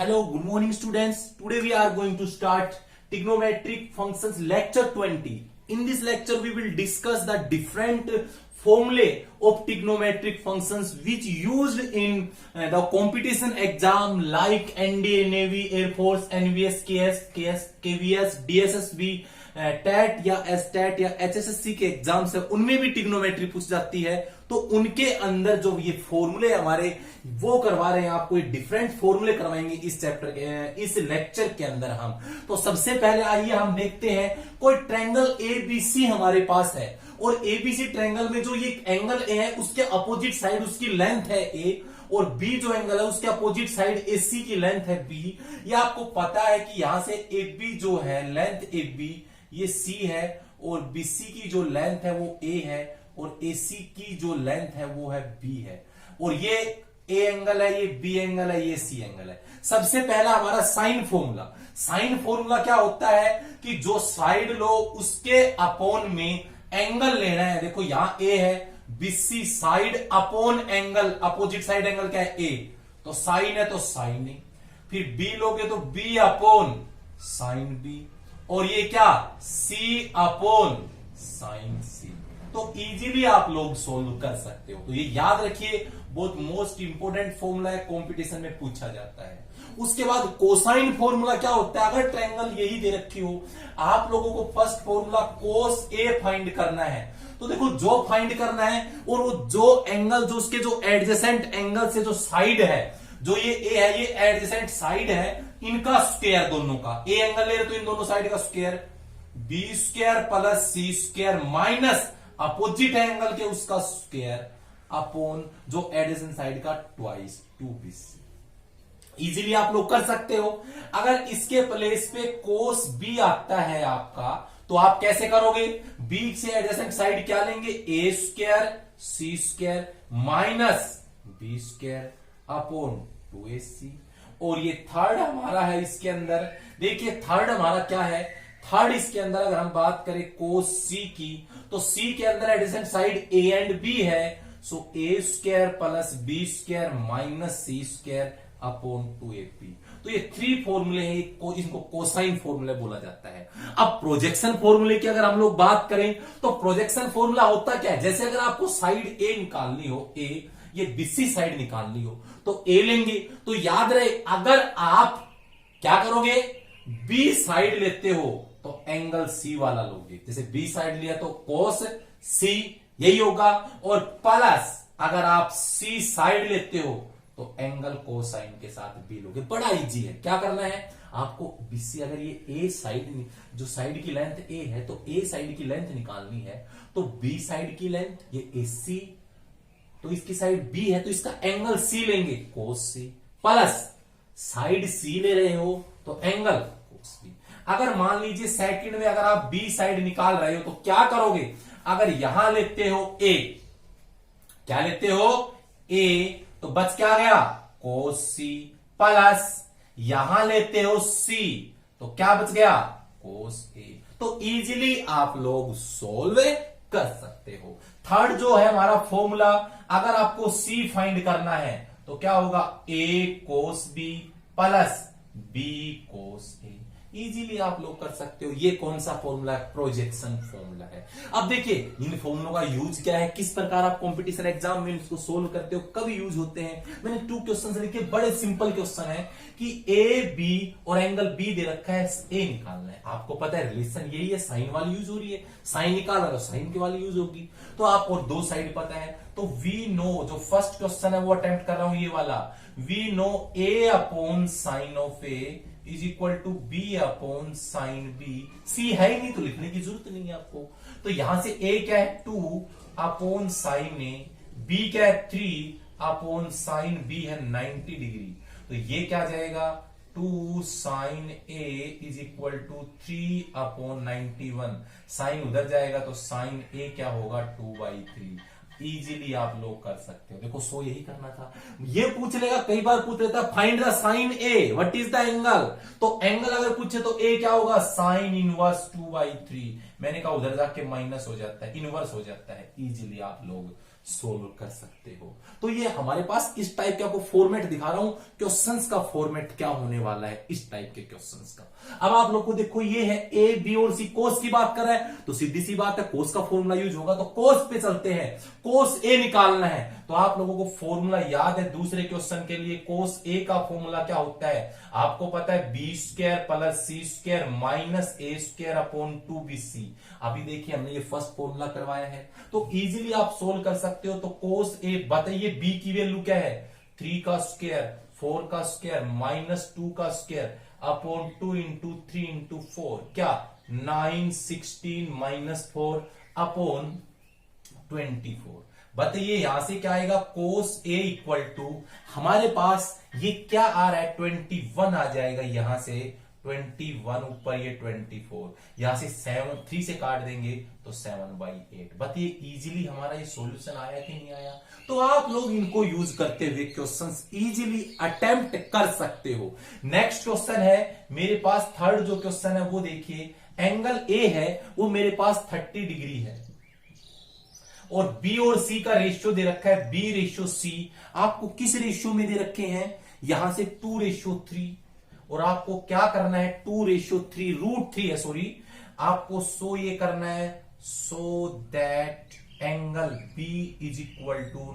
Hello, good morning students. Today we are going to start trigonometric functions lecture 20. In this lecture we will discuss the different formulae of trigonometric functions which used in the competition exam like NDA, Navy, Air Force, NVS, KS, KVS, DSSB, TET या STET या HSSC के exams है उनमें भी trigonometry पूछ जाती है। तो उनके अंदर जो ये फॉर्मूले हमारे वो करवा रहे हैं, आपको डिफरेंट फॉर्मूले करवाएंगे इस चैप्टर के इस लेक्चर के अंदर हम। तो सबसे पहले आइए हम देखते हैं कोई ट्रायंगल एबीसी हमारे पास है और एबीसी ट्रायंगल में जो ये एंगल ए है उसके अपोजिट साइड उसकी लेंथ है ए और बी जो एंगल है उसके अपोजिट साइड एसी की लेंथ है बी। ये आपको पता है कि यहां से ए बी जो है लेंथ ए बी ये सी है और बीसी की जो लेंथ है वो ए है और एसी की जो लेंथ है वो है बी है और ये ए एंगल है, ये बी एंगल है, ये सी एंगल है। सबसे पहला हमारा साइन फॉर्मूला क्या होता है कि जो साइड लो उसके अपॉन में एंगल लेना है। देखो यहां ए है, BC side upon angle, opposite side angle क्या है ए, तो साइन है तो साइन ए। फिर बी लोगे तो बी अपॉन साइन बी और ये क्या C अपॉन साइन सी। तो इजीली आप लोग सोल्व कर सकते हो। तो ये याद रखिए, बहुत मोस्ट इंपोर्टेंट फॉर्मूला है, कंपटीशन में पूछा जाता है। उसके बाद कोसाइन फॉर्मूला क्या होता है, अगर ट्रायंगल यही दे रखी हो आप लोगों को फर्स्ट फॉर्मूला कोस ए फाइंड करना है। तो देखो जो फाइंड करना है और वो जो एंगल जो उसके जो एडजेसेंट एंगल से जो साइड है, जो ये ए है ये एडजेसेंट साइड है, इनका स्क्वायर दोनों का, ए एंगल ले रहे तो इन दोनों साइड का स्क्वायर, बी स्क्वायर प्लस सी स्क्वायर माइनस अपोजिट एंगल के उसका स्क्वायर अपॉन जो एडजेसेंट साइड का ट्वाइस 2bc। इजीली आप लोग कर सकते हो। अगर इसके प्लेस पे कोस बी आता है आपका तो आप कैसे करोगे, बी से एडजेसेंट साइड क्या लेंगे, a square c square minus b square upon 2ac। और ये थर्ड हमारा है इसके अंदर, देखिए थर्ड हमारा क्या है, थर्ड इसके अंदर अगर हम बात करें कोस सी की तो सी के अंदर adjacent side A and B है, so A square plus B square minus C square upon 2ab। तो ये थ्री फॉर्मूले हैं, इनको कोसाइन फॉर्मूले बोला जाता है। अब प्रोजेक्शन फॉर्मूले की अगर हम लोग बात करें तो प्रोजेक्शन फॉर्मूला होता क्या है, जैसे अगर आपको साइड ए निकालनी हो, ए ये बीसी साइड निकालनी हो तो ए लेंगे। तो याद रहे अगर आप क्या करोगे, बी साइड लेते हो तो एंगल सी वाला लोगे, जैसे बी साइड लिया तो कोस सी यही होगा, और प्लस अगर आप सी साइड लेते हो तो एंगल कोसाइन के साथ बी लोगे। बड़ा इजी है, क्या करना है आपको, बीसी अगर ये ए साइड जो साइड की लेंथ ए है तो ए साइड की लेंथ निकालनी है, तो बी साइड की लेंथ ये एसी, तो इसकी साइड बी है तो इसका एंगल सी लेंगे कोस सी, प्लस साइड सी ले रहे हो तो एंगल कोस बी। अगर मान लीजिए सेकंड में अगर आप बी साइड निकाल रहे हो तो क्या करोगे, अगर यहां लेते हो ए, क्या लेते हो ए, तो बच क्या गया कोस सी, प्लस यहां लेते हो सी तो क्या बच गया कोस ए। तो इजीली आप लोग सोल्व कर सकते हो। थर्ड जो है हमारा फॉर्मूला, अगर आपको सी फाइंड करना है तो क्या होगा, ए कोस बी प्लस बी कोस ए। इजीली आप लोग कर सकते हो। ये कौन सा फॉर्मूला है, प्रोजेक्शन फॉर्मूला है। अब देखिए इन फॉर्मूलों का यूज क्या है, किस प्रकार आप कंपटीशन एग्जाम में इसको सोल्व करते हो, कब यूज होते हैं। मैंने 2 क्वेश्चन लिखे, बड़े सिंपल क्वेश्चन है कि ए बी और एंगल बी दे रखा है, ए निकालना है। आपको पता है रिलेशन यही है, साइन वाली यूज हो रही है, साइन निकाल रहा है साइन की वाली यूज होगी। तो आप और दो साइड पता है तो वी नो, जो फर्स्ट क्वेश्चन है वो अटेम्प्ट कर रहा हूं ये वाला, we know a upon sine of a is equal to b upon sine b. C है ही नहीं तो लिखने की जरूरत नहीं है आपको। तो यहां से ए क्या है 2 अपॉन साइन ए, बी क्या है 3 अपॉन साइन बी है 90 डिग्री। तो ये क्या जाएगा 2 sine A is equal to 3 upon 91। Sine उधर जाएगा तो साइन ए क्या होगा 2/3। इजीली आप लोग कर सकते हो। देखो सो यही करना था। ये पूछ लेगा, कई बार पूछ लेता find the sine A, what is the angle. तो एंगल अगर पूछे तो ए क्या होगा साइन इनवर्स 2/3। मैंने कहा उधर जाके माइनस हो जाता है, इनवर्स हो जाता है। इजीली आप लोग सोल्व कर सकते हो। तो ये हमारे पास इस टाइप का आपको फॉर्मेट दिखा रहा हूं, क्वेश्चंस का फॉर्मेट क्या होने वाला है इस टाइप के क्वेश्चंस का। अब आप लोग को देखो, ये है ए बी और सी, कोस की बात कर रहा है तो सीधी सी बात है कोस का फॉर्मूला यूज होगा, तो कोस पे चलते हैं। कोस ए निकालना है तो आप लोगों को फॉर्मूला याद है दूसरे क्वेश्चन के लिए। कोस ए का फॉर्मूला क्या होता है आपको पता है, B square plus C square minus A square upon 2bc। अभी देखिए हमने ये फर्स्ट फॉर्मूला करवाया है तो इजीली आप सोल्व कर सकते हो। तो कोस ए, बताइए बी की वैल्यू क्या है, 3 का स्क्वायर 4 का स्क्वायर माइनस 2 का स्क्वायर अपॉन 2 इंटू 3 इंटू 4, क्या 9 16 माइनस 4 अपॉन 24। बताइए यहां से क्या आएगा, कोस ए इक्वल टू हमारे पास ये क्या आ रहा है 21 आ जाएगा, यहां से 21 ऊपर ये 24, यहां से 7 3 से काट देंगे तो 7/8। बताइए इजीली हमारा ये सॉल्यूशन आया कि नहीं आया। तो आप लोग इनको यूज करते हुए क्वेश्चंस इजीली अटेम्प्ट कर सकते हो। नेक्स्ट क्वेश्चन है मेरे पास, थर्ड जो क्वेश्चन है वो देखिए, एंगल ए है वो मेरे पास 30 डिग्री है और बी और सी का रेशियो दे रखा है B/C। आपको किस रेशियो में दे रखे हैं, यहां से 2/3, और आपको क्या करना है 2/3 √3 है सॉरी, आपको सो ये करना है so that angle B is equal to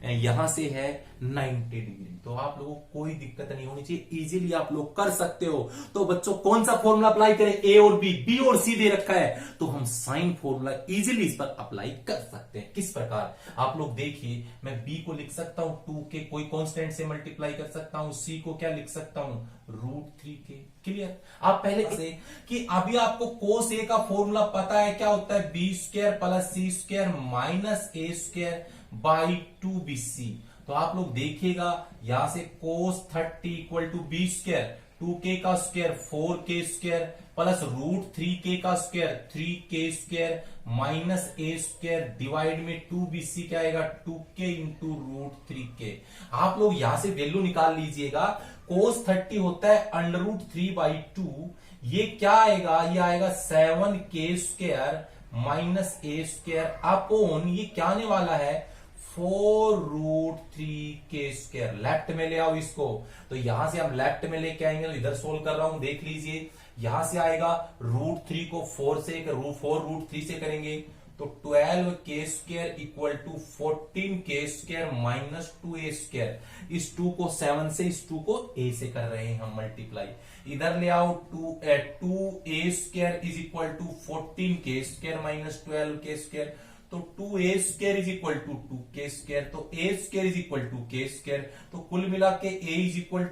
यहां से है 90 डिग्री। तो आप लोगों को कोई दिक्कत नहीं होनी चाहिए, इजीली आप लोग कर सकते हो। तो बच्चों कौन सा फॉर्मूला अप्लाई करें, ए और बी और सी दे रखा है तो हम साइन फॉर्मूला इजीली इस पर अप्लाई कर सकते हैं। किस प्रकार, आप लोग देखिए, मैं बी को लिख सकता हूं 2 के कोई कांस्टेंट से मल्टीप्लाई कर सकता हूं, सी को क्या लिख सकता हूं √3 के। क्लियर, आप पहले से कि अभी आपको कोस ए का फॉर्मूला पता है क्या होता है, B square plus C square minus A square by 2bc। तो आप लोग देखिएगा यहां से cos 30 equal to B square 2k का square 4k square plus √3k का square 3k square minus A square divide में 2bc क्या आएगा 2k इंटू √3k। आप लोग यहां से वैल्यू निकाल लीजिएगा, कोस 30 होता है √3/2, ये क्या आएगा, ये आएगा 7k square minus A square upon ये क्या आने वाला है 4√3k स्क्वायर। लेफ्ट में ले आओ इसको, तो यहां से हम लेफ्ट में लेके आएंगे, तो इधर सोल्व कर रहा हूं देख लीजिए, यहां से आएगा √3 को 4 √3 से करेंगे तो 12k square equal to 14k square minus 2a square. इस 2 को 7 से, इस 2 को a से कर रहे हैं हम मल्टीप्लाई, इधर ले आओ 2a square is equal to 14k square minus 12k square, तो 2a square is equal to 2k square, तो a square is equal to k square, तो कुल मिला के a is equal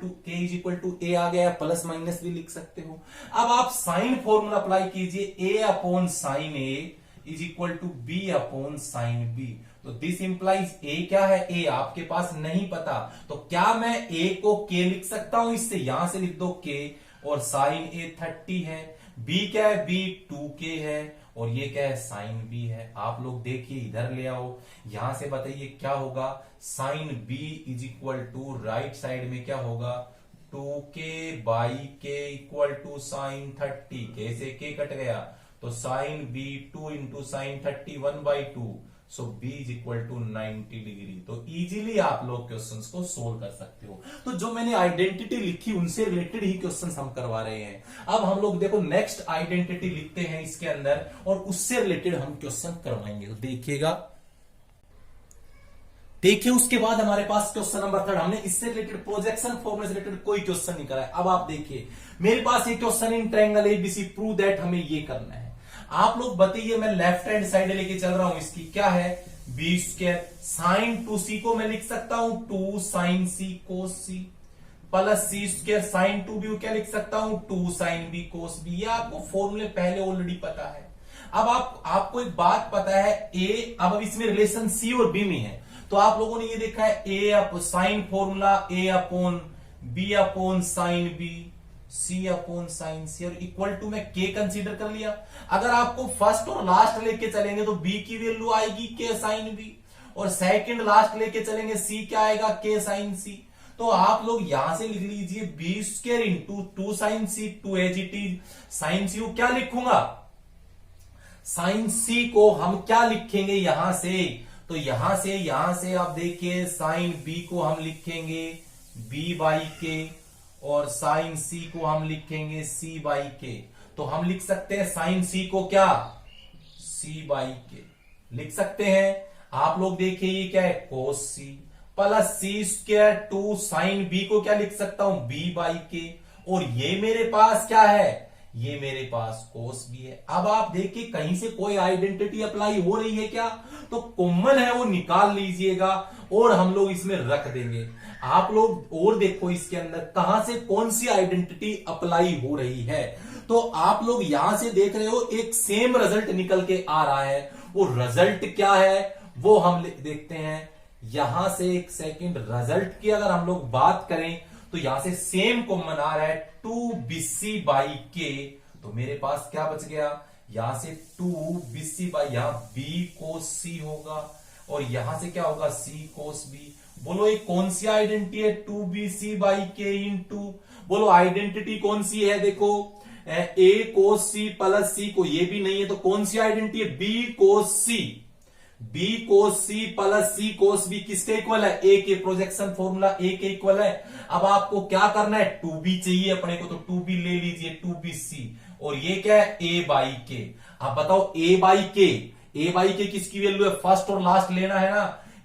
to a आ गया, प्लस माइनस भी लिख सकते हो। अब आप साइन फॉर्मूला अप्लाई कीजिए, a upon sine a is equal to b upon sine b। तो दिस इंप्लाइज a क्या है, a आपके पास नहीं पता, तो क्या मैं a को k लिख सकता हूं, इससे यहां से लिख दो k, और साइन a 30 है, b क्या है, b 2k है, और ये क्या है साइन b है। आप लोग देखिए इधर ले आओ, यहां से बताइए क्या होगा, sine b is equal to right side में क्या होगा 2k/k equal to sine 30, k से k कट गया तो sine b 2 into sine 30 1/2, so b is equal to 90 degree. तो इजीली आप लोग क्वेश्चंस को सोल्व कर सकते हो। तो जो मैंने आइडेंटिटी लिखी उनसे रिलेटेड ही क्वेश्चंस हम करवा रहे हैं। अब हम लोग देखो नेक्स्ट आइडेंटिटी लिखते हैं इसके अंदर और उससे रिलेटेड हम क्वेश्चन करवाएंगे। तो देखिएगा, देखिए उसके बाद हमारे पास क्वेश्चन नंबर 3, हमने इससे रिलेटेड प्रोजेक्शन फॉर्मूले से रिलेटेड कोई क्वेश्चन नहीं करा है। अब आप देखिए मेरे पास ये question in triangle ABC prove that, हमें ये करना है। आप लोग बताइए, मैं लेफ्ट हैंड साइड लेके चल रहा हूं, इसकी क्या है बी स्क्वायर, साइन 2c को मैं लिख सकता हूं 2 साइन c कोस c, प्लस सी स्क्वायर साइन 2b क्या लिख सकता हूं 2 साइन b कोस b। ये आपको फॉर्मूले पहले ऑलरेडी पता है। अब आपको एक बात पता है a, अब इसमें रिलेशन c और b में है, तो आप लोगों ने ये देखा है a up sine formula a upon b upon sine b, c upon sine c, और इक्वल टू में k कंसीडर कर लिया। अगर आपको फर्स्ट और लास्ट लेके चलेंगे तो b की वैल्यू आएगी k साइन b, और सेकंड लास्ट लेके चलेंगे c क्या आएगा k साइन c। तो आप लोग यहां से लिख लीजिए b square into 2 sine c, 2 as it is sine c को क्या लिखूंगा, साइन c को हम क्या लिखेंगे यहां से तो यहां से आप देखिए साइन बी को हम लिखेंगे बी बाई के और साइन सी को हम लिखेंगे सी बाई के। तो हम लिख सकते हैं साइन सी को क्या सी बाई के लिख सकते हैं। आप लोग देखिए ये क्या है कोस सी प्लस सी स्क्वायर टू साइन बी को क्या लिख सकता हूं बी बाई के। और ये मेरे पास क्या है ये मेरे पास कोस बी है। अब आप देखिए कहीं से कोई आइडेंटिटी अप्लाई हो रही है क्या, तो कॉमन है वो निकाल लीजिएगा और हम लोग इसमें रख देंगे। आप लोग और देखो इसके अंदर कहां से कौन सी आइडेंटिटी अप्लाई हो रही है। तो आप लोग यहां से देख रहे हो एक सेम रिजल्ट निकल के आ रहा है। वो रिजल्ट क्या है वो हम देखते हैं। यहां से एक सेकंड, रिजल्ट की अगर हम लोग बात करें तो यहां से सेम कॉमन आ रहा है 2bc बाई के। तो मेरे पास क्या बच गया यहां से 2bc बाई यहां b कोस c होगा और यहां से क्या होगा c कोस b। बोलो ये कौन सी आइडेंटिटी है 2bc बाई के इंटू, बोलो आइडेंटिटी कौन सी है, देखो a cos c plus c को ये भी नहीं है तो कौन सी आइडेंटिटी है b कोस c। b कोस c प्लस c कोस b किसके इक्वल है a के, प्रोजेक्शन फॉर्मूला a के इक्वल है। अब आपको क्या करना है 2b चाहिए अपने को तो 2b ले लीजिए 2bc और ये क्या है a बाई के। अब बताओ a बाई के किसकी वैल्यू है, फर्स्ट और लास्ट लेना है ना।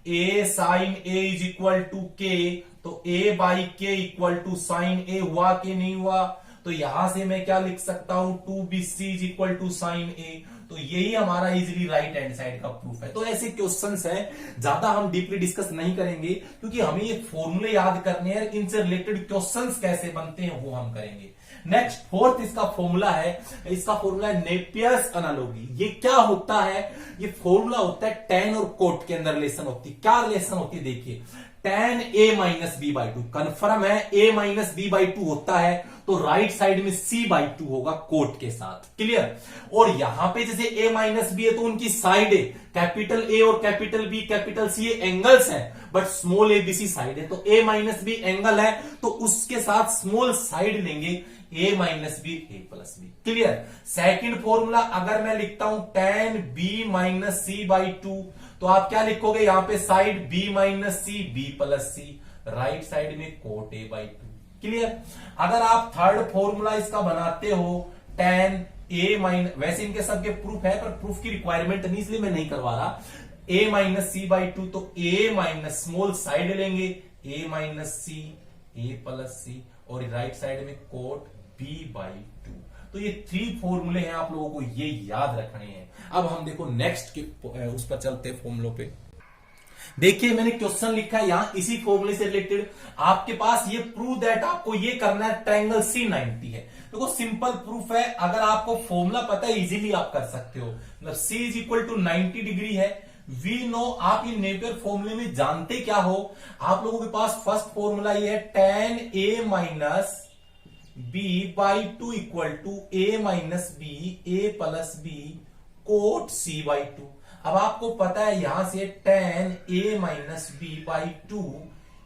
a sine a is equal to k, तो a by K equal to sine a हुआ कि नहीं हुआ। तो यहां से मैं क्या लिख सकता हूं 2bc is equal to sine a। तो यही हमारा इजीली राइट हैंड साइड का प्रूफ है। तो ऐसे क्वेश्चंस हैं, ज्यादा हम डीपली डिस्कस नहीं करेंगे क्योंकि हमें ये फॉर्मूले याद करने हैं, इनसे रिलेटेड क्वेश्चंस कैसे बनते हैं वो हम करेंगे। नेक्स्ट फोर्थ इसका फॉर्मूला है, इसका फॉर्मूला है नेपियर्स एनालॉजी। ये क्या होता है, ये फॉर्मूला होता है tan और कोट के अंदर रिलेशन होती है। क्या रिलेशन होती है देखिए, tan a minus B by two, confirm है a minus B by two होता है तो राइट साइड में c बाई टू होगा कोट के साथ, क्लियर। और यहां पे जैसे a माइनस बी है तो उनकी साइड है, कैपिटल A और कैपिटल B कैपिटल C ये एंगल्स हैं but small a b c side है। तो a माइनस बी एंगल है तो उसके साथ स्मॉल साइड लेंगे a minus B a plus b, clear. Second formula अगर मैं लिखता हूं tan b minus c by two, तो आप क्या लिखोगे यहां पे side b minus c b प्लस c, राइट साइड में cot a by two, clear. अगर आप थर्ड फॉर्मूला इसका बनाते हो tan a माइनस, वैसे इनके सबके प्रूफ है पर प्रूफ की रिक्वायरमेंट नहीं इसलिए मैं नहीं करवा रहा, a minus c by two, तो a माइनस स्मॉल साइड लेंगे a minus c a plus c और राइट साइड में कोट b बाई टू। तो ये 3 फॉर्मूले हैं, आप लोगों को ये याद रखने हैं। अब हम देखो नेक्स्ट के उस पर चलते हैं फॉर्मूलों पे। देखिए मैंने क्वेश्चन लिखा है यहां इसी फॉर्मूले से रिलेटेड, आपके पास ये प्रूव दैट आपको ये करना है ट्रायंगल C90 है। देखो सिंपल प्रूफ है, अगर आपको फॉर्मूला पता है इजीली आप कर सकते हो। मतलब C is equal to 90 degree है, वी नो। आप ये नेपियर फॉर्मूले में जानते क्या हो, आप लोगों के पास फर्स्ट फॉर्मूला ये है tan a minus b by two equal to a minus b a plus b cot c by two. अब आपको पता है यहां से tan a minus B by two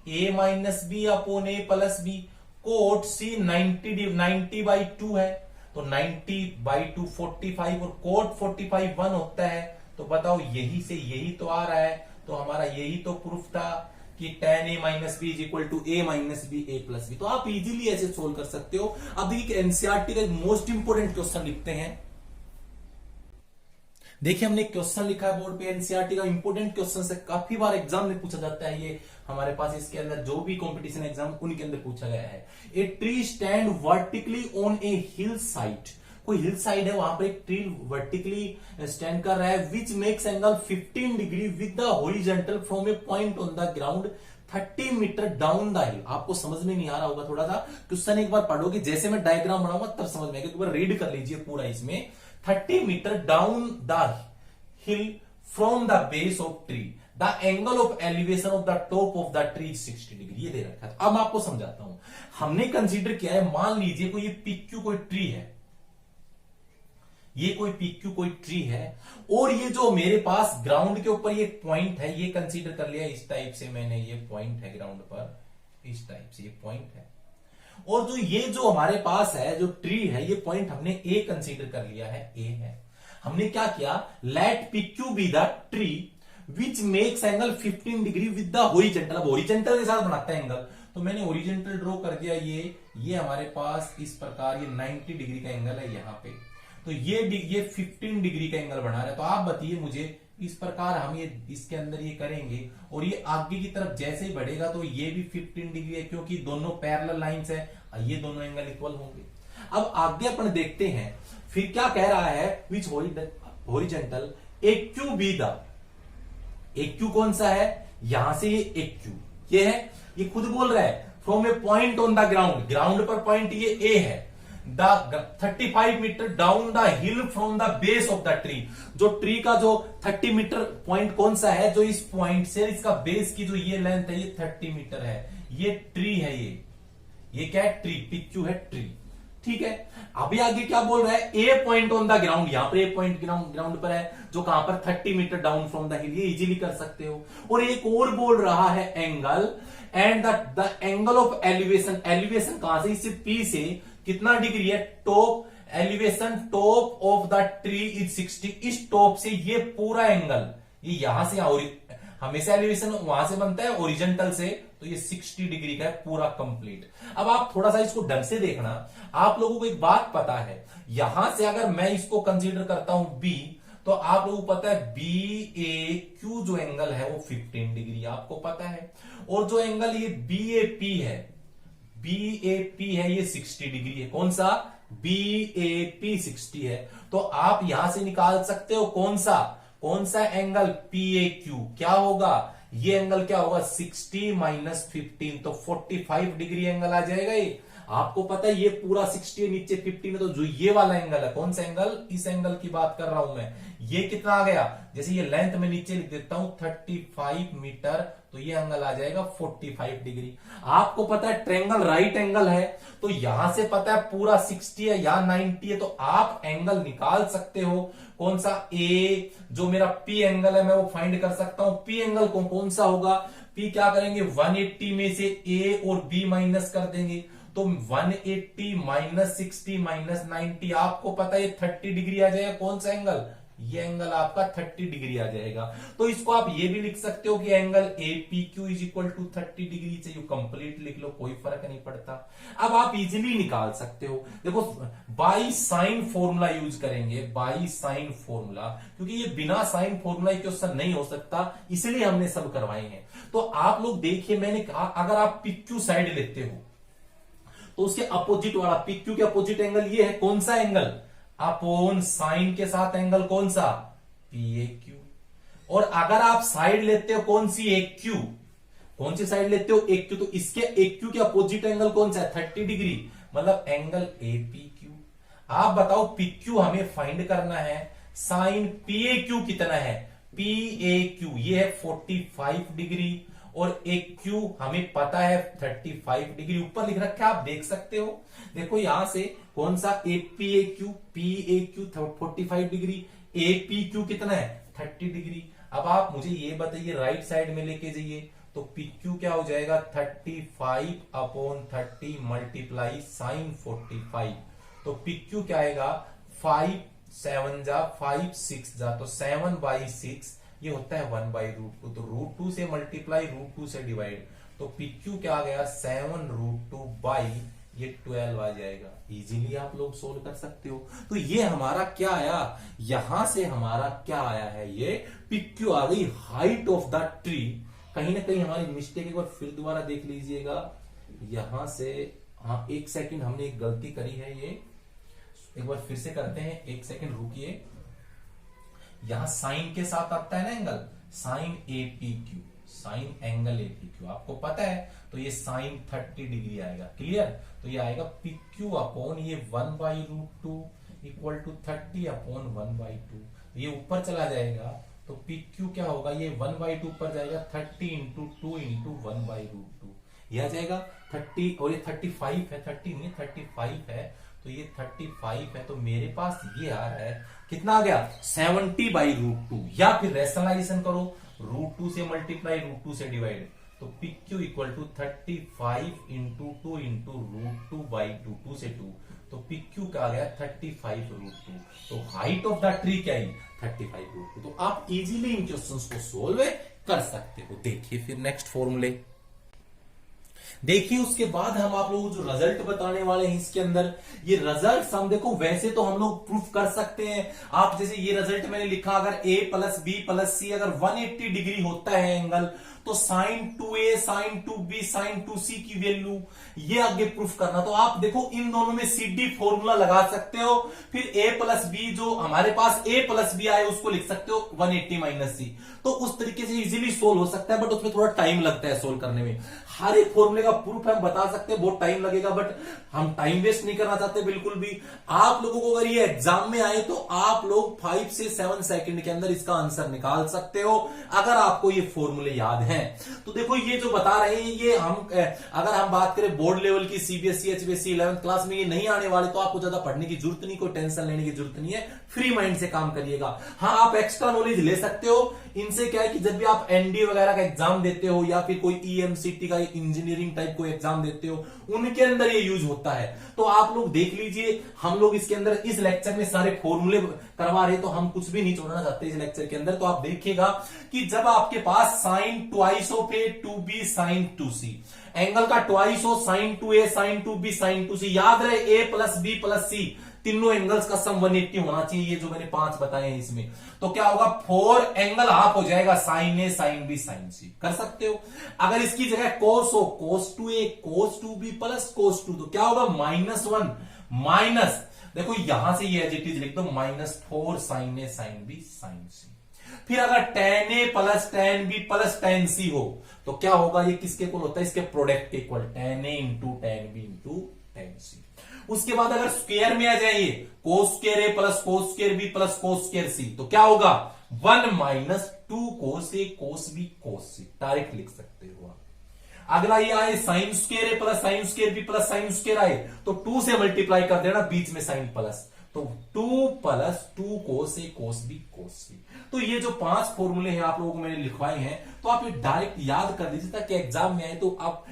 a minus B upon a plus B cot c 90 by two है, तो 90 by to 45 और coat 45 1 होता है। तो बताओ यही से यही तो आ रहा है, तो हमारा यही तो प्रूफ था कि tan a minus B is equal to a minus B a plus B. तो आप इजीली ऐसे सोल्व कर सकते हो। अब देखिए एनसीईआरटी का एक मोस्ट इंपोर्टेंट क्वेश्चन लिखते हैं। देखिए हमने एक क्वेश्चन लिखा है बोर्ड पे, एनसीईआरटी का इंपोर्टेंट क्वेश्चन है, काफी बार एग्जाम में पूछा जाता है ये हमारे पास, इसके अंदर जो भी कंपटीशन एग्जाम उनके अंदर पूछा गया है। A tree stand vertically on A hill side, कोई हिल साइड है वहां पर एक ट्री वर्टिकली स्टैंड कर रहा है, विच makes angle 15 degree with the horizontal from A point on the ground 30 meter down the हिल। आपको समझ में नहीं आ रहा होगा थोड़ा सा, क्वेश्चन एक बार पढ़ोगे, जैसे मैं डायग्राम बनाऊंगा तब समझ में आएगा, एक बार रीड कर लीजिए पूरा। इसमें 30 meter down the hill from the base of tree, the angle of elevation of the top of the tree 60 degree, ये दे रखा था। अब मैं आपको समझाता हूं, हमने कंसीडर किया है, मान लीजिए कोई ये PQ कोई ट्री है, ये कोई PQ कोई ट्री है और ये जो मेरे पास ग्राउंड के ऊपर ये पॉइंट है, ये कंसीडर कर लिया इस टाइप से मैंने, ये पॉइंट है ग्राउंड पर इस टाइप से, ये पॉइंट है। और जो ये जो हमारे पास है जो ट्री है, ये पॉइंट हमने A कंसीडर कर लिया है, A है। हमने क्या किया, let PQ be the tree which makes angle 15 degree with the horizontal. अब हॉरिजॉन्टल के साथ बनाता है एंगल, तो मैंने हॉरिजॉन्टल ड्रॉ कर दिया। ये हमारे पास इस प्रकार ये 90 डिग्री का एंगल है यहाँ पे, तो ये 15 डिग्री का एंगल बना रहा है। तो आप बताइए मुझे, इस प्रकार हम ये इसके अंदर ये करेंगे और ये आगे की तरफ जैसे ही बढ़ेगा तो ये भी 15 डिग्री है, क्योंकि दोनों पैरेलल लाइंस है, ये दोनों एंगल इक्वल होंगे। अब आगे अपन देखते हैं फिर क्या कह रहा है, which horizontal AQ be the, AQ कौन सा है, यहां से ये AQ ये है, ये खुद बोल रहा है from A point on the ground, ground पर पॉइंट ये A है, the 35 meter down the hill from the base of the tree. जो ट्री का जो 30 मीटर पॉइंट कौन सा है, जो इस पॉइंट से इसका बेस की जो ये लेंथ है ये 30 मीटर है, ये ट्री है, ये क्या है, ट्री, PQ है ट्री, ठीक है। अभी आगे क्या बोल रहा है, ए पॉइंट ऑन द ग्राउंड, यहां पर ए पॉइंट ग्राउंड पर है, जो कहां पर 30 मीटर डाउन फ्रॉम द हिल, ये इजीली कर सकते हो। और एक और बोल रहा है angle and the angle of elevation, elevation कहां से, इससे P से कितना डिग्री है, top elevation top of the tree is 60, इस टॉप से ये पूरा एंगल, ये यहां से हमेशा एलिवेशन वहां से बनता है ओरिजेंटल से, तो ये 60 डिग्री का है पूरा कंप्लीट। अब आप थोड़ा सा इसको ढंग से देखना, आप लोगों को एक बात पता है, यहां से अगर मैं इसको कंसीडर करता हूं B, तो आप लोगों को पता है BAQ जो एंगल है वो 15 डिग्री आपको पता है, और जो एंगल ये BAP है, BAP है ये 60 डिग्री है। कौन सा, BAP 60 है। तो आप यहां से निकाल सकते हो कौन सा एंगल, PAQ क्या होगा, ये एंगल क्या होगा, 60 माइनस 15, तो 45 डिग्री एंगल आ जाएगा। ये आपको पता है ये पूरा 60 है, नीचे 15 है, तो जो ये वाला एंगल है, कौन सा एंगल, इस एंगल की बात कर रहा हूं मैं, ये कितना आ गया, जैसे ये लेंथ में नीचे लिख देता हूं 35 मीटर, तो ये एंगल आ जाएगा 45 डिग्री। आपको पता है ट्रायंगल राइट एंगल है, तो यहां से पता है पूरा 60 है, यहां 90 है, तो आप एंगल निकाल सकते हो कौन सा, ए जो मेरा P एंगल है मैं वो फाइंड कर सकता हूं। P एंगल कौन सा होगा, P क्या करेंगे, 180 में से A और B माइनस कर देंगे, तो 180 माइनस 60 माइनस 90, आपको पता है ये 30 डिग्री आ जाएगा। कौन सा एंगल, ये एंगल आपका 30 डिग्री आ जाएगा। तो इसको आप ये भी लिख सकते हो कि angle APQ is equal to 30 degree, so you complete लिख लो, कोई फर्क नहीं पड़ता। अब आप इजीली निकाल सकते हो, देखो बाई साइन फॉर्मूला यूज करेंगे, बाई साइन फॉर्मूला, क्योंकि ये बिना साइन फॉर्मूला क्वेश्चन नहीं हो सकता, इसलिए हमने सब करवाए हैं। तो आप लोग देखिए, मैंने कहा अगर आप PQ साइड लेते हो तो उसके अपोजिट वाला, PQ के अपोजिट एंगल ये है, कौन सा एंगल, अपोन साइन के साथ एंगल कौन सा, PAQ। और अगर आप साइड लेते हो कौन सी, AQ, कौन सी साइड लेते हो, AQ, तो इसके AQ के अपोजिट एंगल कौन सा है, 30 डिग्री, मतलब एंगल APQ। आप बताओ PQ हमें फाइंड करना है, साइन PAQ कितना है, PAQ ये है 45 डिग्री, और AQ हमें पता है 35 डिग्री, ऊपर लिख रखा है आप देख सकते हो। देखो यहां से कौन सा, PAQ 45 डिग्री, APQ कितना है 30 डिग्री। अब आप मुझे ये बताइए, राइट साइड में लेके जाइए, तो PQ क्या हो जाएगा, 35 अपॉन 30 मल्टीप्लाई साइन 45, तो PQ क्या आएगा, 5 7 जा 5 6 जा, तो 7/6 ये होता है 1/√2, तो √2 से मल्टीप्लाई √2 से डिवाइड, तो PQ क्या आ गया, 7√2 बाई ये 12 आ जाएगा। इजीली आप लोग सोल्व कर सकते हो। तो ये हमारा क्या आया, यहां से हमारा क्या आया है, ये PQ आ गई, हाइट ऑफ द ट्री। कहीं ना कहीं हमारी मिस्टेक एक बार फिर दोबारा देख लीजिएगा, यहां से, हाँ 1 सेकंड हमने एक गलती करी है, ये एक बार फिर से करते हैं, 1 सेकंड रुकिए। यहां साइन के साथ आता है ना angle, sine APQ, sine angle APQ आपको पता है, तो ये साइन 30 डिग्री आएगा, क्लियर। तो ये आएगा PQ अपॉन ये 1/√2 इक्वल टू 30 अपॉन 1/2, ये ऊपर चला जाएगा, तो PQ क्या होगा, ये 1/2 ऊपर जाएगा, 30 इंटू 2 इंटू 1/√2, यह आ जाएगा 30, और ये 35 है, 30 नहीं 35 है, तो ये 35 है, तो मेरे पास ये आ रहा है, कितना आ गया, 70/√2, या फिर रेशनलाइजेशन करो, √2 से मल्टीप्लाई √2 से डिवाइड, तो PQ equal to 35 into 2 into √2/2, 2 से 2, तो PQ क्या आ गया 35√2। तो हाइट ऑफ द ट्री क्या है 35√2। तो आप इजीली इन क्वेश्चंस को सोल्व कर सकते हो। देखिए फिर नेक्स्ट फॉर्मूले देखिए, उसके बाद हम आप लोगों को जो रिजल्ट बताने वाले हैं इसके अंदर, ये रिजल्ट हम देखो वैसे तो हम लोग प्रूफ कर सकते हैं। आप जैसे ये रिजल्ट मैंने लिखा, अगर a प्लस बी प्लस सी अगर 180 डिग्री होता है एंगल, तो sign 2a sine 2b sine 2c की वैल्यू ये आगे प्रूफ करना। तो आप देखो इन दोनों में CD फॉर्मूला लगा सकते हो, फिर a प्लस बी जो हमारे पास a प्लस बी आए उसको लिख सकते हो 180 माइनस सी। तो उस तरीके से इजीली सोल्व हो सकता है, बट उसमें थोड़ा टाइम लगता है सोल्व करने में। हर एक फॉर्मूले का प्रूफ हम बता सकते हैं, बहुत टाइम लगेगा, बट हम टाइम वेस्ट नहीं करना चाहते बिल्कुल भी। आप लोगों को अगर ये एग्जाम में आए तो आप लोग 5 से 7 सेकंड के अंदर इसका आंसर निकाल सकते हो, अगर आपको ये फॉर्मूले याद हैं। तो देखो ये जो बता रहे हैं, ये हम अगर हम बात करें बोर्ड लेवल की CBSE HBSE 11th क्लास में ये नहीं आने वाले, तो आपको ज्यादा पढ़ने की जरूरत नहीं, कोई टेंशन लेने की जरूरत नहीं है, फ्री माइंड से काम करिएगा। हाँ, आप एक्स्ट्रा नॉलेज ले सकते हो इनसे। क्या है कि जब भी आप NDA वगैरह का एग्जाम देते हो या फिर कोई EMCT का इंजीनियरिंग टाइप कोई एग्जाम देते हो, उनके अंदर ये यूज होता है। तो आप लोग देख लीजिए, हम लोग इसके अंदर इस लेक्चर में सारे फॉर्मूले करवा रहे, तो हम कुछ भी नहीं छोड़ना चाहते इस लेक्चर के अंदर। तो आप देखिएगा कि जब आपके पास sine twice of a 2b sine 2c, angle का ट्वाइस हो sine 2a sine 2b sine 2c, याद रहे a plus B plus c तीनों एंगल्स का सम 180 होना चाहिए, ये जो मैंने 5 बताए हैं इसमें। तो क्या होगा 4 एंगल हाफ हो जाएगा, साइन ए साइन बी साइन सी कर सकते हो। अगर इसकी जगह कोस हो, कोस 2a कोस 2b प्लस कोस 2, तो क्या होगा -1 माइनस, देखो यहां से ये एज इट इज लिख दो -4 साइन ए साइन बी साइन सी। फिर अगर tan a plus tan b plus tan c हो, तो क्या होगा, ये किसके इक्वल होता है, इसके प्रोडक्ट के equal, tan a into tan b into tan c। उसके बाद अगर स्क्वायर में आ जाइए, cos square a plus cos square b plus cos square c, तो क्या होगा 1 minus 2 cos a cos b cos c, direct लिख सकते हो आप। अगला ये आए sine square a plus sine square b plus sine square आए, तो 2 से मल्टीप्लाई कर देना, बीच में साइन प्लस, तो 2 plus 2 cos a cos b cos सी। तो ये जो 5 फॉर्मूले हैं आप लोगों को मैंने लिखवाए हैं, तो आप ये डायरेक्ट याद कर दीजिए ताकि एग्जाम में आए तो आप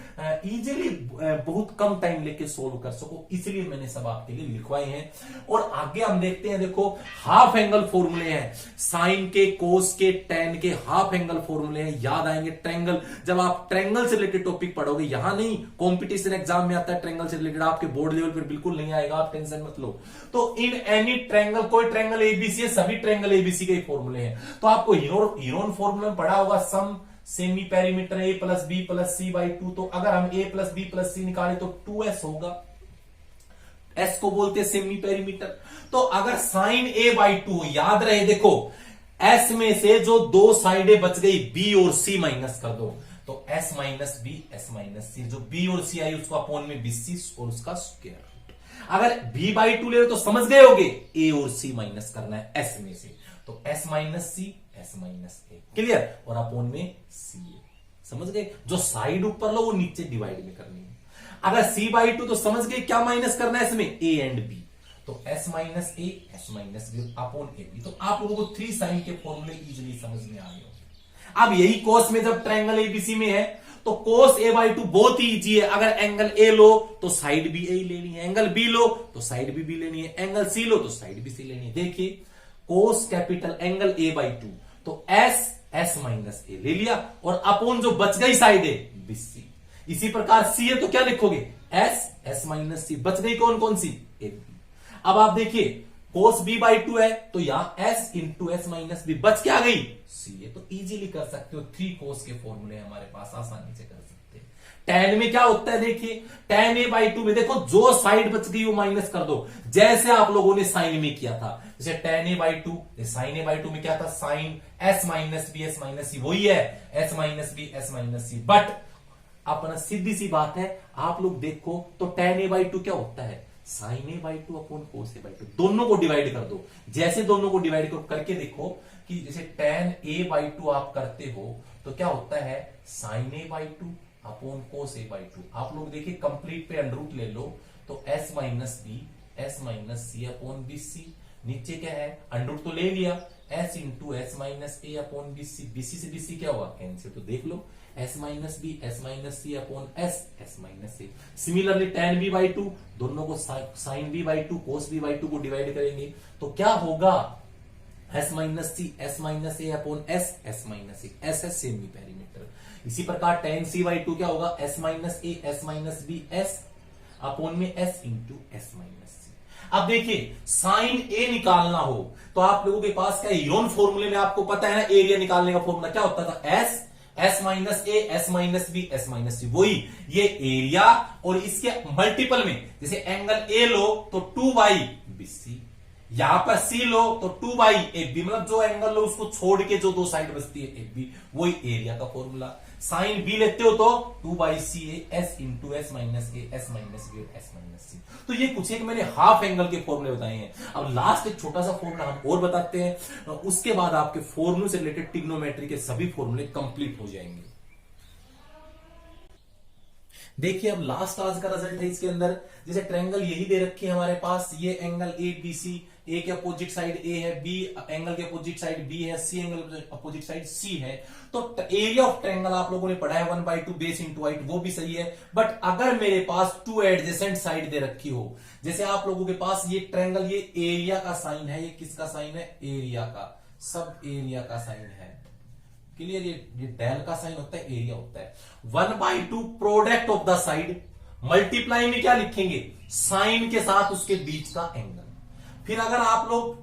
इजीली बहुत कम टाइम लेके सोल्व कर सको, इसलिए मैंने सब आपके लिए लिखवाए हैं। और आगे हम देखते हैं, देखो हाफ एंगल फॉर्मूले हैं, साइन के कोस के टैन के हाफ एंगल फॉर्मूले हैं, याद आएंगे। ट्रायंगल, जब आप ट्रायंगल से रिलेटेड टॉपिक पढ़ोगे, यहां नहीं, कॉम्पिटिशन एग्जाम में आता है ट्रायंगल से रिलेटेड, आपके बोर्ड लेवल पर बिल्कुल नहीं आएगा, आप टेंशन मत लो। तो इन एनी ट्रायंगल, कोई ट्रायंगल एबीसी है, सभी ट्रायंगल एबीसी के फॉर्मूले हैं। तो आपको हीरोन फॉर्मूला में पढ़ा होगा, सम semi perimeter a plus B plus C by 2। तो अगर हम a plus B plus c निकाले तो 2s होगा, s को बोलते हैं सेमी पेरीमीटर। तो अगर साइन a बाई 2, याद रहे देखो s में से जो 2 साइडें बच गई b और c माइनस कर दो, तो s minus b s minus c, जो b और c आई उसको अपोन में bc और उसका स्क्वायर रूट। अगर b बाई 2 ले लो तो समझ गए होगे, a और c माइनस करना है s में से, तो s माइनस सी s माइनस ए, क्लियर, और अपोन में सी ए, समझ गए। जो साइड ऊपर लो वो नीचे डिवाइड में करनी है। अगर c बाई 2 तो समझ गए क्या माइनस करना है इसमें, a एंड b, तो s minus A s minus B upon A B. तो आप लोगों को 3 साइन के फॉर्मूले इजीली समझ में आ गए। अब यही कोस में जब ट्रायंगल एबीसी में है, तो कोस a बाई 2 बहुत ही इजी है। अगर एंगल a लो तो साइड भी a लेनी है, एंगल b लो तो साइड भी b लेनी है, एंगल c लो तो साइड भी c लेनी है। देखिए कोस कैपिटल एंगल a बाई 2, तो s माइनस ए ले लिया, और अपोन जो बच गई साइड है bc। इसी प्रकार c है तो क्या लिखोगे, s माइनस सी, बच गई कौन कौन सी, a b। अब आप देखिए कोस b बाई 2 है, तो यहां s into S minus B, बच क्या गई c है, तो इजीली कर सकते हो। 3 कोस के फॉर्मूले हमारे पास, आसानी से कर सकते हैं। tan में क्या होता है, देखिए tan a बाई 2 में देखो जो साइड बच गई वो माइनस कर दो, जैसे आप लोगों ने साइन में किया था। जैसे tan a बाई 2, साइन a बाई 2 में क्या था, sine s minus b s minus c, वही है s minus b s minus c. But अपना सीधी सी बात है, आप लोग देखो तो tan a बाई 2 क्या होता है, साइन ए बाई 2 अपॉन कोस ए बाई 2, दोनों को डिवाइड कर दो। जैसे दोनों को डिवाइड करके देखो कि जैसे tan a बाई 2 आप करते हो तो क्या होता है, साइन ए बाई 2 अपॉन कोस ए बाई 2। आप लोग देखिए कंप्लीट पे अंडर रूट ले लो, तो s minus b s minus c upon b c, नीचे क्या है अंडर रूट तो ले लिया, एस इंटू एस माइनस ए अपॉन बीसी, बीसी से बीसी क्या होगा कैंसिल, तो देख लो s minus B s minus c upon S S minus a. Similarly tan b by 2 दोनों को sin b by 2 cos b by 2 को डिवाइड करेंगे तो क्या होगा एस माइनस सी एस माइनस ए अपॉन एस एस माइनस ए, एस एस सेमी पेरीमीटर। इसी प्रकार tan c by 2 क्या होगा S minus A S minus B S upon में S into S minus C. अब देखिए साइन ए निकालना हो तो आप लोगों के पास क्या यून फॉर्मूले में आपको पता है ना एरिया निकालने का फॉर्मूला क्या होता था s minus A S minus B s minus c, वही ये एरिया और इसके मल्टीपल में जैसे एंगल ए लो तो 2 बाई बी सी, यहां पर सी लो तो 2 बाई ए बी, मतलब जो एंगल लो उसको छोड़ के जो दो साइड बचती है ए बी, वही एरिया का फॉर्मूला। साइन बी लेते हो तो 2 by C A S into S minus A S minus B और एस माइनस सी। तो ये कुछ एक मैंने हाफ एंगल के फॉर्मूले बताए हैं। अब लास्ट एक छोटा सा फॉर्मूला हम और बताते हैं, उसके बाद आपके फॉर्मूले से रिलेटेड ट्रिग्नोमेट्री के सभी फॉर्मूले कंप्लीट हो जाएंगे। देखिए अब लास्ट आज का रिजल्ट है इसके अंदर, जैसे ट्रायंगल यही दे रखी है हमारे पास, ये एंगल ए बी सी, ए के अपोजिट साइड ए है, बी एंगल के अपोजिट साइड बी है, सी एंगल के अपोजिट साइड सी है। तो एरिया ऑफ ट्रायंगल आप लोगों ने पढ़ा है 1/2 बेस इंटू हाइट, वो भी सही है। बट अगर मेरे पास 2 एडजेसेंट साइड दे रखी हो, जैसे आप लोगों के पास ये ट्रायंगल, ये एरिया का साइन है, ये किसका साइन है एरिया का, सब एरिया का साइन है, क्लियर। ये डेल का साइन होता है, एरिया होता है। 1/2 product of the side, multiply में क्या लिखेंगे साइन के साथ उसके बीच का एंगल। फिर अगर आप लोग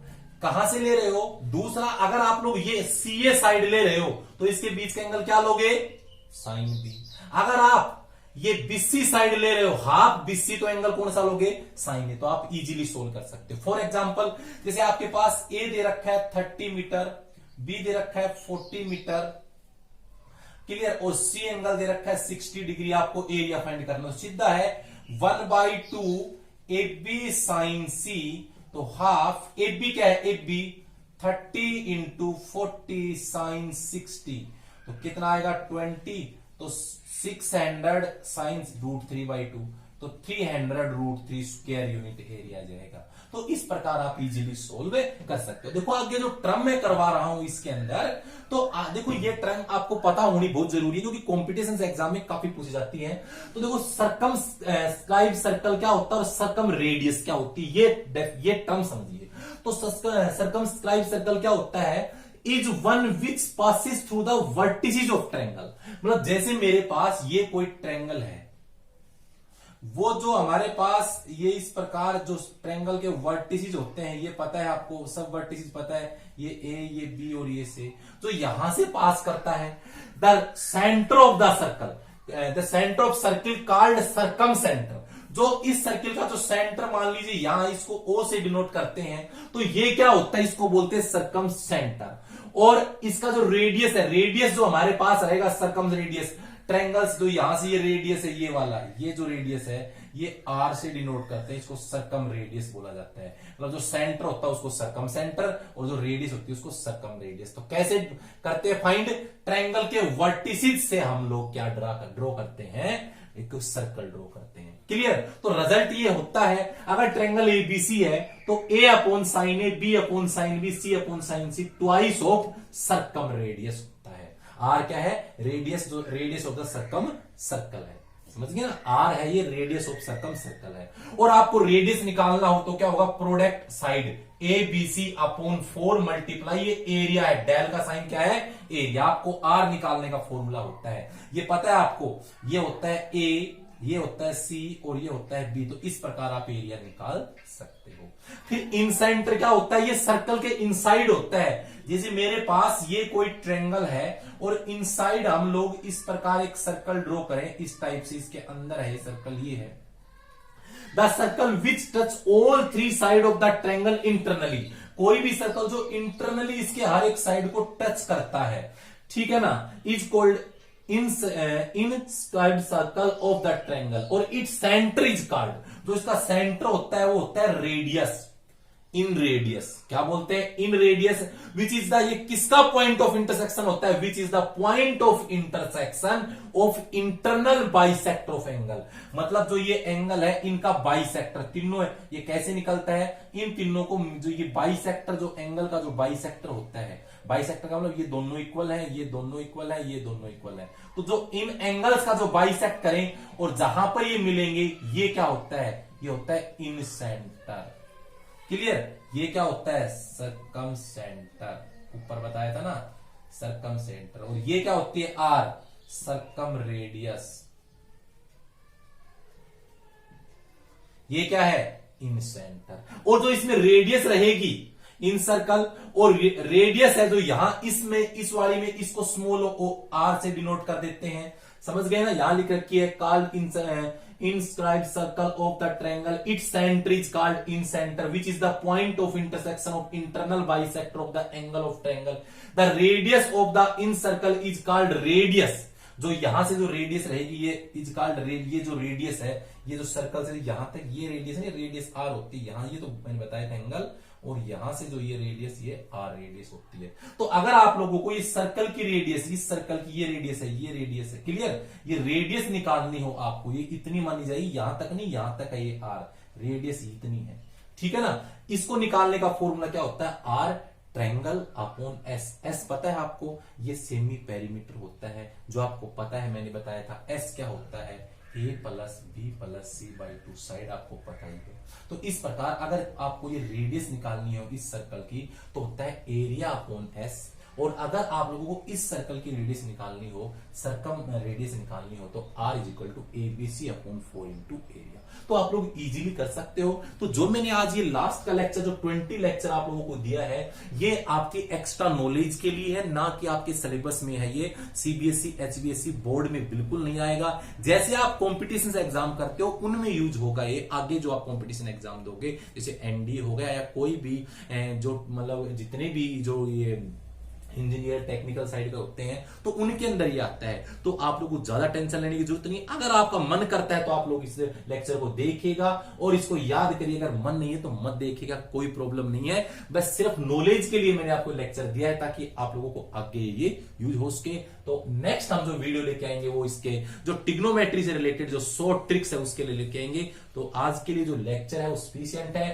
कहां से ले रहे हो, दूसरा अगर आप लोग ये सीए साइड ले रहे हो तो इसके बीच का एंगल क्या लोगे साइन बी। अगर आप ये बीसी साइड ले रहे हो हाफ बीसी, तो एंगल कौन सा लोगे साइन ए। तो आप इजीली सोल्व कर सकते हो। फॉर एग्जांपल जैसे आपके पास ए दे रखा है 30 मीटर, बी दे रखा है 40 मीटर, क्लियर, और सी एंगल दे रखा है 60 डिग्री। आपको एरिया फाइंड करना सीधा है 1/2 ए बी साइन सी, तो हाफ ए बी क्या है ए बी 30 इंटू 40 साइन 60, तो कितना आएगा 20, तो 600 साइन √3/2, तो 300 √3 स्क्वायर यूनिट एरिया जाएगा। तो इस प्रकार आप इजीली सोल्व कर सकते हो। देखो आगे जो टर्म मैं करवा रहा हूं इसके अंदर, तो देखो ये टर्म आपको पता होनी बहुत जरूरी है क्योंकि कॉम्पिटिशन से एग्जाम में काफी पूछी जाती है। तो देखो सर्कमस्क्राइब सर्कल क्या होता है और सर्कम रेडियस क्या होती है, ये टर्म समझिए। तो सर्कमस्क्राइब सर्कल क्या होता है, is one which passes through the vertices of triangle. मतलब जैसे मेरे पास ये कोई ट्रायंगल है, वो जो हमारे पास ये इस प्रकार जो ट्रायंगल के वर्टिसेस होते हैं, ये पता है आपको, सब वर्टिसेस पता है, ये ए ये बी और ये से, तो यहां से पास करता है। The centre of the circle, the centre of circle called circum centre. जो इस सर्किल का जो सेंटर मान लीजिए यहां इसको ओ से डिनोट करते हैं, तो ये क्या होता है इसको बोलते हैं सर्कम सेंटर। और इसका जो रेडियस है, रेडियस जो हमारे पास रहेगा सर्कम रेडियस, ट्रायंगल्स जो यहां से ये रेडियस है, ये वाला ये जो रेडियस है ये आर से डिनोट करते हैं, इसको सर्कम रेडियस बोला जाता है। मतलब जो सेंटर होता है उसको सर्कम सेंटर और जो रेडियस होती है उसको सर्कम रेडियस। तो कैसे करते हैं फाइंड, ट्रायंगल के वर्टिसेस से हम लोग क्या ड्रॉ करते हैं, एक सर्कल ड्रॉ करते हैं, क्लियर। तो रिजल्ट ये होता है अगर ट्रायंगल एबीसी है तो a upon sine a, b upon sine b, C upon sine c, twice of circum radius होता है। आर क्या है रेडियस, जो radius of the circum circle है, समझ गए ना, आर है ये रेडियस ऑफ सर्कम सर्कल है। और आपको रेडियस निकालना हो तो क्या होगा, product side A B C upon 4 multiply ये एरिया है, डेल का साइन क्या है एरिया। आपको आर निकालने का फॉर्मूला होता है, ये पता है आपको, ये होता है ए, ये होता है सी और ये होता है बी। तो इस प्रकार आप एरिया निकाल सकते हो। फिर इन सेंटर क्या होता है, ये सर्कल के इनसाइड होता है। जैसे मेरे पास ये कोई ट्रायंगल है और इनसाइड हम लोग इस प्रकार एक सर्कल ड्रॉ करें, इस टाइप से, इसके अंदर है सर्कल, ये है the circle which touch all 3 side of the triangle internally. कोई भी सर्कल जो इंटरनली इसके हर एक साइड को टच करता है, ठीक है ना, is called inscribed circle of the triangle. और इट्स सेंटर इज कॉल्ड, जो इसका सेंटर होता है वो होता है रेडियस। इन रेडियस। क्या बोलते हैं? इन रेडियस विच इज द, ये किसका पॉइंट ऑफ इंटरसेक्शन होता है? Which is the point of intersection of internal bisector of angle. मतलब जो ये एंगल है इनका बाइसेक्टर, तीनों है, ये कैसे निकलता है? इन तीनों को जो ये बाइसेक्टर, जो एंगल का जो बाइसेक्टर होता है, बाइसेक्टर का मतलब ये दोनों इक्वल है, ये दोनों इक्वल है, ये दोनों इक्वल है, तो जो इन एंगल्स का जो बाइसेक्ट करें और जहां पर ये मिलेंगे, ये क्या होता है? ये होता है इन सेंटर। क्लियर? ये क्या होता है? सरकम सेंटर। ऊपर बताया था ना, सरकम सेंटर। और ये क्या होती है? R, circum radius. ये क्या है? Incentre. और जो इसमें रेडियस रहेगी इन सर्कल, और रेडियस है जो यहां इसमें, इस वाली में, इसको स्मॉल आर से डिनोट कर देते हैं। समझ गए ना? यहां लिख रखी है called inscribed circle of the triangle, its center is called incenter, which is the point of intersection of internal bisector of the angle of triangle. The radius of the incircle is called radius. जो यहां से जो radius रहेगी ये is called, ये जो radius है, ये जो सर्कल से यहां तक ये रेडियस है, रेडियस आर होती है यहां, ये तो मैंने बताया था एंगल, और यहां से जो ये रेडियस, ये आर रेडियस होती है। तो अगर आप लोगों को ये सर्कल की रेडियस, इस सर्कल की ये रेडियस है, ये रेडियस है, क्लियर? ये रेडियस निकालनी हो आपको, ये इतनी मानी जाएगी, यहां तक नहीं, यहां तक है ये आर, रेडियस इतनी है, ठीक है ना? इसको निकालने का फॉर्मूला क्या होता है? R triangle upon S. S पता है आपको? ये सेमी पेरीमीटर होता है, जो आपको पता है, मैंने बताया था। एस क्या होता है? a plus B plus C by 2, side आपको पता ही है। तो इस प्रकार अगर आपको ये रेडियस निकालनी हो इस सर्कल की, तो होता है एरिया अपॉन एस। और अगर आप लोगों को इस सर्कल की रेडियस निकालनी हो, सर्कम रेडियस निकालनी हो, तो R is equal to ABC upon 4 into area. तो आप लोग इजीली कर सकते हो। तो जो मैंने आज ये लास्ट का लेक्चर, जो 20 लेक्चर आप लोगों को दिया है, ये आपकी एक्स्ट्रा नॉलेज के लिए है, ना कि आपके सिलेबस में है। ये सीबीएसई एचबीएसई बोर्ड में बिल्कुल नहीं आएगा। जैसे आप कॉम्पिटिशन एग्जाम करते हो उनमें यूज होगा ये। आगे जो आप कॉम्पिटिशन एग्जाम दोगे, जैसे एनडीए हो गया या कोई भी जो मतलब जितने भी जो ये इंजीनियर टेक्निकल साइड के होते हैं, तो उनके अंदर ही आता है। तो आप लोगों को ज्यादा टेंशन लेने की जरूरत नहीं। अगर आपका मन करता है तो आप लोग इस लेक्चर को देखिएगा और इसको याद करिए। अगर मन नहीं है तो मत देखिएगा, कोई प्रॉब्लम नहीं है। बस सिर्फ नॉलेज के लिए मैंने आपको लेक्चर दिया है, ताकि आप लोगों को आगे ये यूज हो सके। तो नेक्स्ट हम जो वीडियो लेके आएंगे वो इसके जो ट्रिग्नोमेट्री से रिलेटेड जो शॉर्ट ट्रिक्स है उसके लिए लेके आएंगे। तो आज के लिए जो लेक्चर है वो सफिशिएंट है,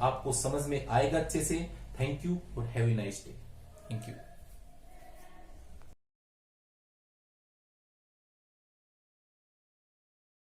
आपको समझ में आएगा अच्छे से। थैंक यू और have a nice day. Thank you.